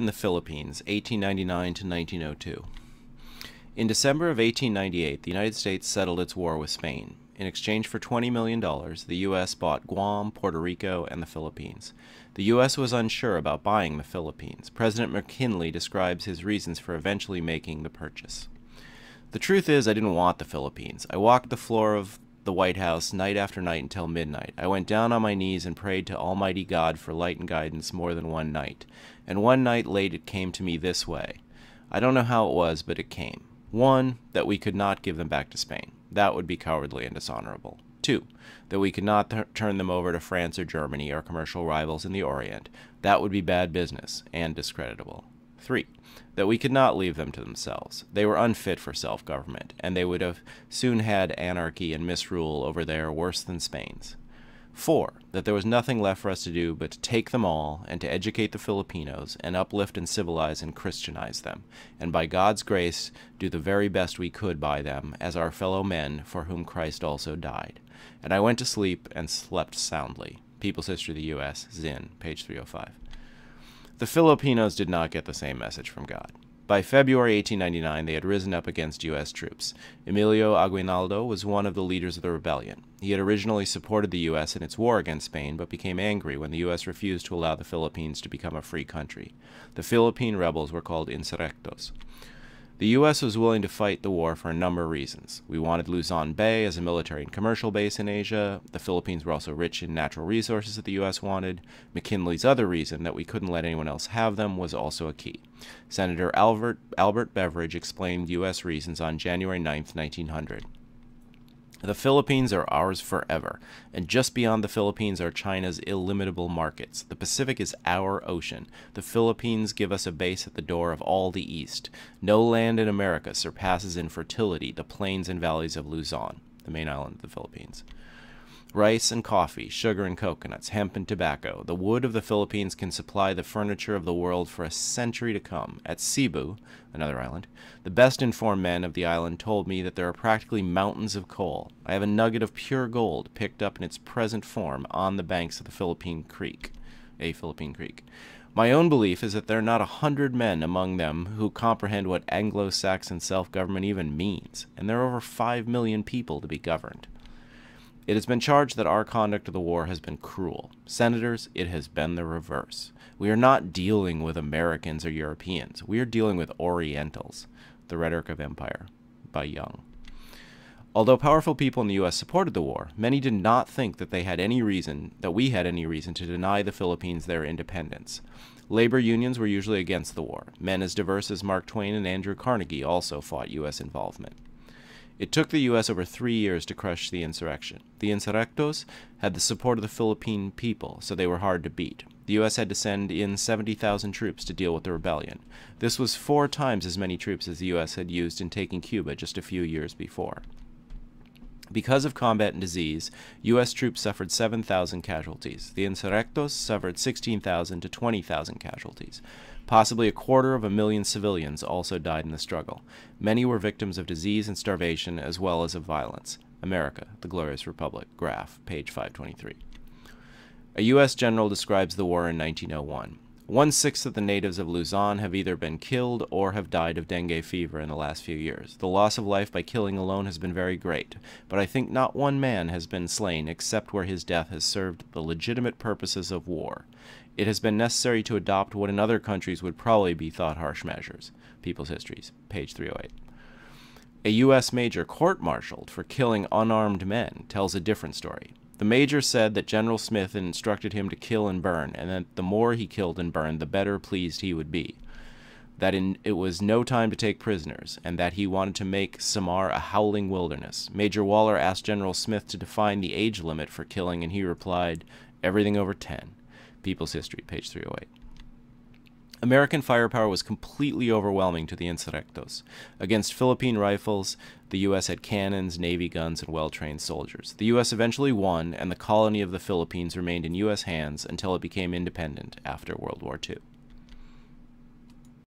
in the Philippines, 1899 to 1902. In December of 1898, the United States settled its war with Spain. In exchange for $20 million, the U.S. bought Guam, Puerto Rico, and the Philippines. The U.S. was unsure about buying the Philippines. President McKinley describes his reasons for eventually making the purchase. The truth is, I didn't want the Philippines. I walked the floor of the White House night after night until midnight. I went down on my knees and prayed to Almighty God for light and guidance more than one night. And one night late it came to me this way. I don't know how it was, but it came. 1, that we could not give them back to Spain. That would be cowardly and dishonorable. 2, that we could not turn them over to France or Germany, our commercial rivals in the Orient. That would be bad business and discreditable. 3, that we could not leave them to themselves. They were unfit for self-government, and they would have soon had anarchy and misrule over there worse than Spain's. 4, that there was nothing left for us to do but to take them all and to educate the Filipinos and uplift and civilize and Christianize them, and by God's grace do the very best we could by them as our fellow men for whom Christ also died. And I went to sleep and slept soundly. People's History of the U.S., Zinn, page 305. The Filipinos did not get the same message from God. By February 1899, they had risen up against U.S. troops. Emilio Aguinaldo was one of the leaders of the rebellion. He had originally supported the U.S. in its war against Spain, but became angry when the U.S. refused to allow the Philippines to become a free country. The Philippine rebels were called insurrectos. The U.S. was willing to fight the war for a number of reasons. We wanted Luzon Bay as a military and commercial base in Asia. The Philippines were also rich in natural resources that the U.S. wanted. McKinley's other reason, that we couldn't let anyone else have them, was also a key. Senator Albert Beveridge explained U.S. reasons on January 9, 1900. The Philippines are ours forever, and just beyond the Philippines are China's illimitable markets. The Pacific is our ocean. The Philippines give us a base at the door of all the East. No land in America surpasses in fertility the plains and valleys of Luzon, the main island of the Philippines. Rice and coffee, sugar and coconuts, hemp and tobacco. The wood of the Philippines can supply the furniture of the world for a century to come. At Cebu, another island, the best informed men of the island told me that there are practically mountains of coal. I have a nugget of pure gold picked up in its present form on the banks of the Philippine Creek. My own belief is that there are not 100 men among them who comprehend what Anglo-Saxon self-government even means, and there are over 5 million people to be governed. It has been charged that our conduct of the war has been cruel. Senators, it has been the reverse. We are not dealing with Americans or Europeans. We are dealing with Orientals. The Rhetoric of Empire, by Young. Although powerful people in the U.S. supported the war, many did not think that we had any reason to deny the Philippines their independence. Labor unions were usually against the war. Men as diverse as Mark Twain and Andrew Carnegie also fought U.S. involvement. It took the U.S. over 3 years to crush the insurrection. The insurrectos had the support of the Philippine people, so they were hard to beat. The U.S. had to send in 70,000 troops to deal with the rebellion. This was 4 times as many troops as the U.S. had used in taking Cuba just a few years before. Because of combat and disease, U.S. troops suffered 7,000 casualties. The insurrectos suffered 16,000 to 20,000 casualties. Possibly 250,000 civilians also died in the struggle. Many were victims of disease and starvation as well as of violence. America, the Glorious Republic, graph, page 523. A U.S. general describes the war in 1901. 1/6 of the natives of Luzon have either been killed or have died of dengue fever in the last few years. The loss of life by killing alone has been very great, but I think not one man has been slain except where his death has served the legitimate purposes of war. It has been necessary to adopt what in other countries would probably be thought harsh measures. People's Histories, page 308. A U.S. major court-martialed for killing unarmed men tells a different story. The major said that General Smith instructed him to kill and burn, and that the more he killed and burned, the better pleased he would be. That it was no time to take prisoners, and that he wanted to make Samar a howling wilderness. Major Waller asked General Smith to define the age limit for killing, and he replied, "Everything over 10. People's History, page 308. American firepower was completely overwhelming to the insurrectos. Against Philippine rifles, the U.S. had cannons, Navy guns, and well-trained soldiers. The U.S. eventually won, and the colony of the Philippines remained in U.S. hands until it became independent after World War II.